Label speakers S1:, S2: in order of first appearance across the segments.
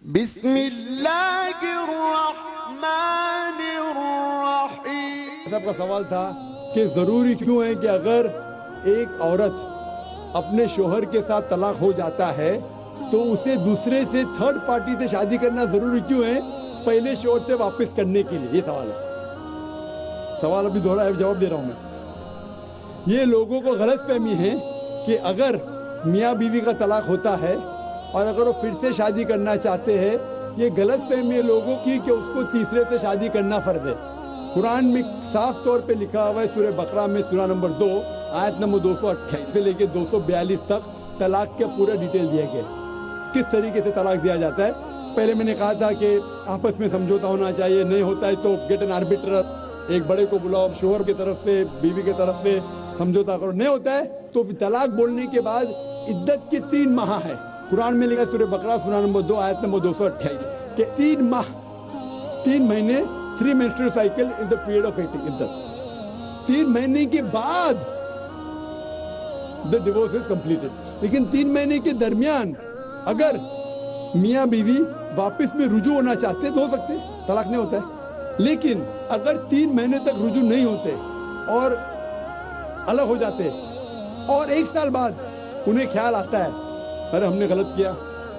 S1: بسم اللہ الرحمن الرحیم۔
S2: صاحب کا سوال تھا کہ ضروری کیوں ہے کہ اگر ایک عورت اپنے شوہر کے ساتھ طلاق ہو جاتا ہے تو اسے دوسرے سے تھرڈ پارٹی سے شادی کرنا ضروری کیوں ہے پہلے شوہر سے واپس کرنے کے لیے؟ یہ سوال ہے، سوال ابھی دوہرا ہے، جواب دے رہا ہوں میں۔ یہ لوگوں کو غلط فہمی ہے کہ اگر میاں بیوی کا طلاق ہوتا ہے اور اگر وہ پھر سے شادی کرنا چاہتے ہیں، یہ غلط فہمی ہے لوگوں کی کہ اس کو تیسرے سے شادی کرنا فرض ہے۔ قرآن میں صاف طور پہ لکھا ہوا ہے، سورہ بقرہ میں سورہ نمبر 2 آیت نمبر 228 سے لے کے 242 تک طلاق کے پورا ڈیٹیل دیا گیا کس طریقے سے طلاق دیا جاتا ہے۔ پہلے میں نے کہا تھا کہ آپس میں سمجھوتا ہونا چاہیے، نہیں ہوتا ہے تو گیٹ این آربیٹر، ایک بڑے کو بلاؤ، شوہر کی طرف سے بیوی کی طرف سے سمجھوتا کرو، نہیں ہوتا ہے تو طلاق بولنے کے بعد عدت کے 3 ماہ ہے۔ قرآن میں لکھا سورہ بقرہ سورہ نمبر 2 آیت نمبر 228 کہ 3 ماہ، 3 مہینے، 3 menstrual cycle is the period of عدت۔ 3 مہینے کے بعد the divorce is completed۔ لیکن 3 مہینے کے درمیان اگر میاں بیوی واپس میں رجوع ہونا چاہتے تو ہو سکتے، طلاق نہیں ہوتا ہے۔ لیکن اگر 3 مہینے تک رجوع نہیں ہوتے اور الگ ہو جاتے اور 1 سال بعد انہیں خیال آتا ہے ارے ہم نے غلط کیا،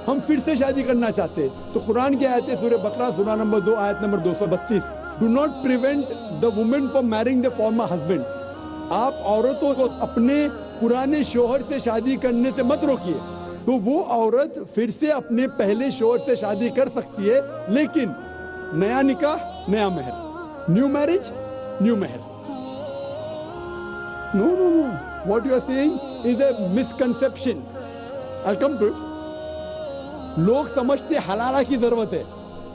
S2: ہم پھر سے شادی کرنا چاہتے، تو قرآن کی آیت ہے سورہ بقرہ سورہ نمبر 2 آیت number 232 Do not prevent the woman from marrying the former husband۔ آپ عورتوں کو اپنے پرانے شوہر سے شادی کرنے سے مت روکیے، تو وہ عورت پھر سے اپنے پہلے شوہر سے شادی کر سکتی ہے، لیکن نیا نکاح نیا مہر، نیو میرج نیو مہر۔ No, what you are saying is a misconception۔ I'll come to it۔ لوگ سمجھتے حلالہ کی ضرورت ہے،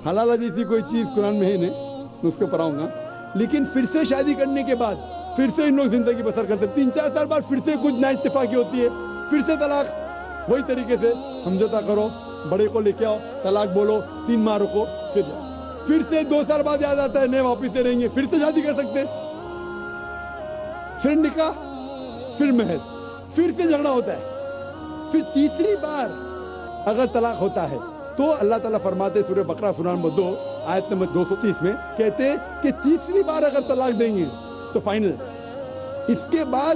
S2: حلالہ جیسی کوئی چیز قرآن میں ہے نہیں، اس کو پڑھاؤں گا، لیکن پھر سے شادی کرنے کے بعد پھر سے ان لوگ زندگی بسر کرتے، 3-4 سال بعد پھر سے کچھ نا اتفاقی ہوتی ہے، پھر سے طلاق، وہی طریقے سے سمجھوتا کرو، بڑے کو لے کے آؤ، طلاق بولو، 3 ماہ رکو، پھر جاؤ، پھر سے 2 سال بعد یاد آتا ہے نہیں واپس سے رہیں گے، پھر سے شادی کر سکتے، پھر نکاح، پھر مہر، پھر سے جھگڑا ہوتا ہے، پھر تیسری بار اگر طلاق ہوتا ہے تو اللہ تعالیٰ فرماتے سورہ بقرہ سورہ نمبر 2 آیت نمبر 230 میں کہتے کہ تیسری بار اگر طلاق دیں گے تو فائنل، اس کے بعد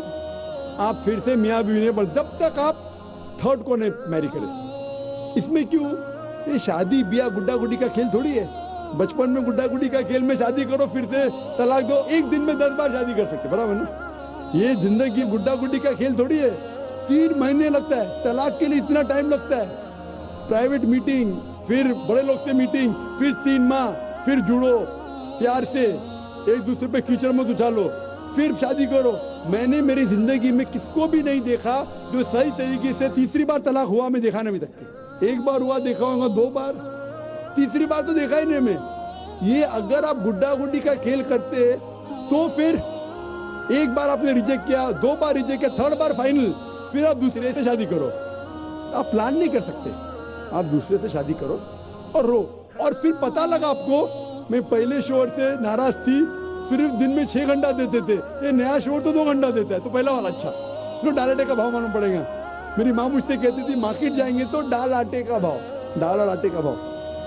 S2: آپ پھر سے میاں بیوی نے، جب تک آپ تھرڈ کو نہیں میری کریں۔ اس میں کیوں؟ یہ شادی بیاہ گڈا گڈی کا کھیل تھوڑی ہے، بچپن میں گڈا گڈی کا کھیل میں شادی کرو پھر سے طلاق دو، ایک دن میں 10 بار شادی کر سکتے، برابر نا؟ یہ زندگی گڈا گڈی کا کھیل تھوڑی ہے، 3 مہینے لگتا ہے طلاق کے لیے، اتنا ٹائم لگتا ہے، پرائیویٹ میٹنگ، پھر بڑے لوگ سے میٹنگ، پھر 3 ماہ، پھر جڑو پیار سے، ایک دوسرے پہ کیچڑ مت اچھالو، پھر شادی کرو۔ میں نے میری زندگی میں کس کو بھی نہیں دیکھا جو صحیح طریقے سے تیسری بار طلاق ہوا، میں دیکھا نہیں ابھی تک، 1 بار ہوا دیکھا ہوگا، 2 بار، تیسری بار تو دیکھا ہی نہیں میں۔ یہ اگر آپ گڈا گڈی کا کھیل کرتے تو پھر 1 بار آپ نے ریجیکٹ کیا، 2 بار ریجیکٹ کیا، 3rd بار فائنل، پھر آپ دوسرے سے شادی کرو۔ آپ پلان نہیں کر سکتے، آپ دوسرے سے شادی کرو اور رو، اور پھر پتہ لگا آپ کو میں پہلے شوہر سے ناراض تھی، صرف دن میں 6 گھنٹہ دیتے تھے، یہ نیا شوہر تو 2 گھنٹہ دیتا ہے، تو پہلا والا اچھا، تو ڈال آٹے کا بھاؤ معلوم پڑے گا۔ میری ماں مجھ سے کہتی تھی مارکیٹ جائیں گے تو ڈال آٹے کا بھاؤ، ڈال اور آٹے کا بھاؤ،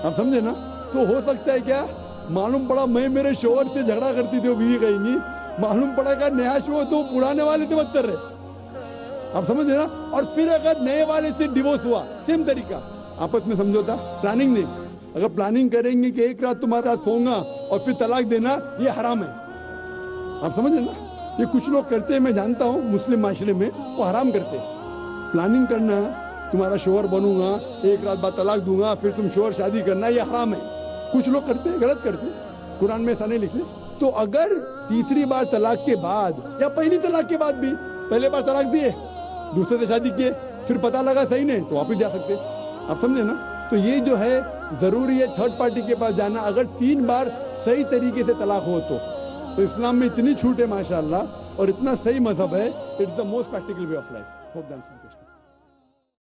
S2: آپ سمجھے نا؟ تو ہو سکتا ہے کیا معلوم پڑا میں میرے شوہر سے جھگڑا کرتی تھی، وہ بیوی کہیں گی، معلوم پڑا کہ نیا شوہر تو پرانے والے سے بدتر ہے، آپ سمجھ رہے نا؟ اور پھر اگر نئے والے سے ڈیورس ہوا، سیم طریقہ، آپس میں سمجھوتا، پلاننگ نہیں۔ اگر پلاننگ کریں گے کہ ایک رات تمہارے ساتھ سوؤں گا اور پھر طلاق دینا، یہ حرام ہے، آپ سمجھ رہے نا؟ یہ کچھ لوگ کرتے ہیں، میں جانتا ہوں مسلم معاشرے میں وہ حرام کرتے ہیں، پلاننگ کرنا، تمہارا شوہر بنوں گا، 1 رات بعد طلاق دوں گا، پھر تم شوہر شادی کرنا، یہ حرام ہے، کچھ لوگ کرتے ہیں، غلط کرتے ہیں، قرآن میں ایسا نہیں لکھے۔ تو اگر تیسری بار طلاق کے بعد یا پہلی طلاق کے بعد بھی، پہلے بار طلاق دیے، دوسرے سے شادی کیے، پھر پتہ لگا صحیح نہیں تو واپس جا سکتے، آپ سمجھے نا؟ تو یہ جو ہے ضروری ہے تھرڈ پارٹی کے پاس جانا، اگر 3 بار صحیح طریقے سے طلاق ہو تو اسلام میں اتنی چھوٹ ہے ماشاءاللہ، اور اتنا صحیح مذہب ہے، it's the most practical way of life. Hope that's